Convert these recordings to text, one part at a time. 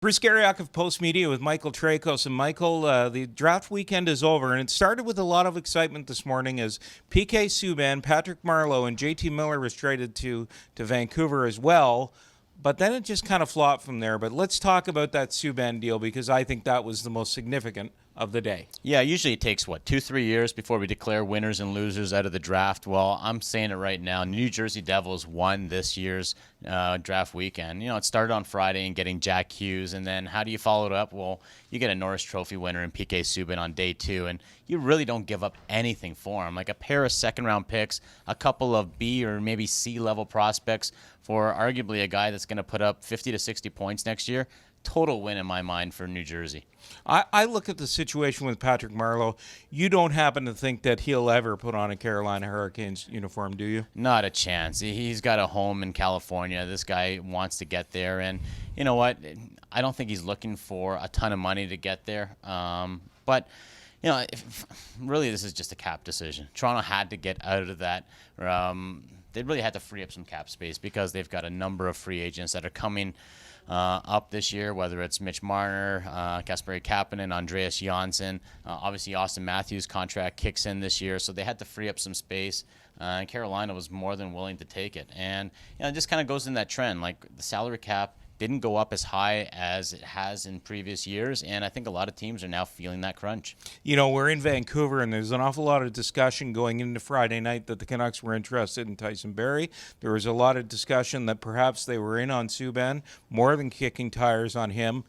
Bruce Garrioch of Post Media with Michael Traikos. And Michael, the draft weekend is over, and it started with a lot of excitement this morning as PK Subban, Patrick Marleau, and JT Miller was traded to Vancouver as well. But then it just kind of flopped from there. But let's talk about that Subban deal because I think that was the most significant of the day. Yeah, usually it takes, 2-3 years before we declare winners and losers out of the draft. Well, I'm saying it right now. New Jersey Devils won this year's draft weekend. It started on Friday and getting Jack Hughes, and then how do you follow it up? Well, you get a Norris Trophy winner in PK Subban on day 2, and you really don't give up anything for him. Like a pair of second-round picks, a couple of B or maybe C-level prospects for arguably a guy that's going to put up 50 to 60 points next year. Total win in my mind for New Jersey. I look at the situation with Patrick Marleau. You don't happen to think that he'll ever put on a Carolina Hurricanes uniform, do you? Not a chance. He's got a home in California. This guy wants to get there. And you know what? I don't think he's looking for a ton of money to get there. But really this is just a cap decision. Toronto had to get out of that. They really had to free up some cap space because they've got a number of free agents that are coming up this year, whether it's Mitch Marner, Kasperi Kapanen, Andreas Janssen. Obviously, Austin Matthews' contract kicks in this year, so they had to free up some space. And Carolina was more than willing to take it. And it just kind of goes in that trend. Like the salary cap didn't go up as high as it has in previous years, and I think a lot of teams are now feeling that crunch. We're in Vancouver, and there's an awful lot of discussion going into Friday night that the Canucks were interested in Tyson Barrie. There was a lot of discussion that perhaps they were in on Subban, more than kicking tires on him.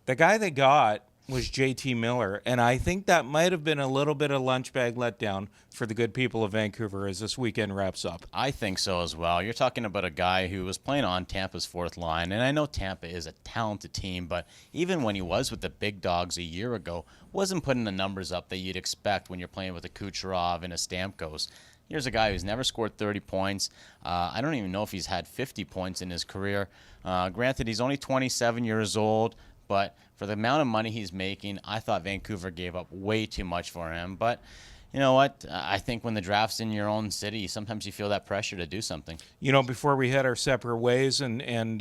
The guy they got was JT Miller, and I think that might have been a little bit of lunch bag letdown for the good people of Vancouver as this weekend wraps up. I think so as well. You're talking about a guy who was playing on Tampa's fourth line, and I know Tampa is a talented team, but even when he was with the big dogs a year ago, wasn't putting the numbers up that you'd expect when you're playing with a Kucherov and a Stamkos. Here's a guy who's never scored 30 points. I don't even know if he's had 50 points in his career. Granted, he's only 27 years old, but for the amount of money he's making, I thought Vancouver gave up way too much for him. But you know what? I think when the draft's in your own city, sometimes you feel that pressure to do something. Before we head our separate ways and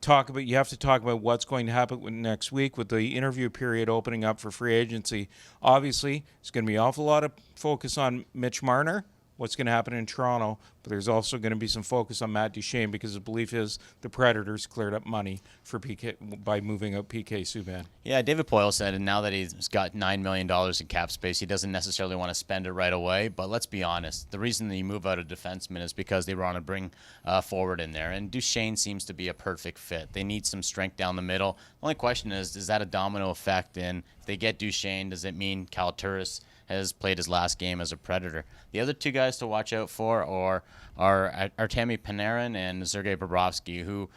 talk about, you have to talk about what's going to happen next week with the interview period opening up for free agency. Obviously, it's going to be an awful lot of focus on Mitch Marner, what's going to happen in Toronto, but there's also going to be some focus on Matt Duchene because the belief is the Predators cleared up money for PK by moving out PK Subban. Yeah, David Poile said, and now that he's got $9 million in cap space, he doesn't necessarily want to spend it right away. But let's be honest, the reason that you move out a defenseman is because they want to bring forward in there, and Duchene seems to be a perfect fit. They need some strength down the middle. The only question is that a domino effect? And if they get Duchene, does it mean Kalaturis has played his last game as a Predator? The other two guys to watch out for are Artemi Panarin and Sergei Bobrovsky, who,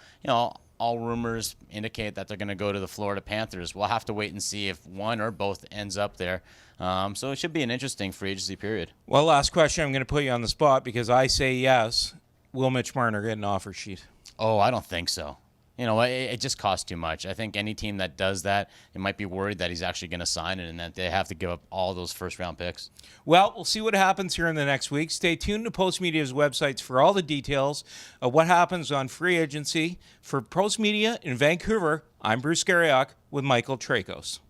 all rumors indicate that they're going to go to the Florida Panthers. We'll have to wait and see if one or both ends up there. So it should be an interesting free agency period. Well, last question. I'm going to put you on the spot because I say yes. Will Mitch Marner get an offer sheet? Oh, I don't think so. It just costs too much. I think any team that does that, it might be worried that he's actually going to sign it and that they have to give up all those first-round picks. Well, we'll see what happens here in the next week. Stay tuned to Post Media's websites for all the details of what happens on free agency. For Post Media in Vancouver, I'm Bruce Garrioch with Michael Traikos.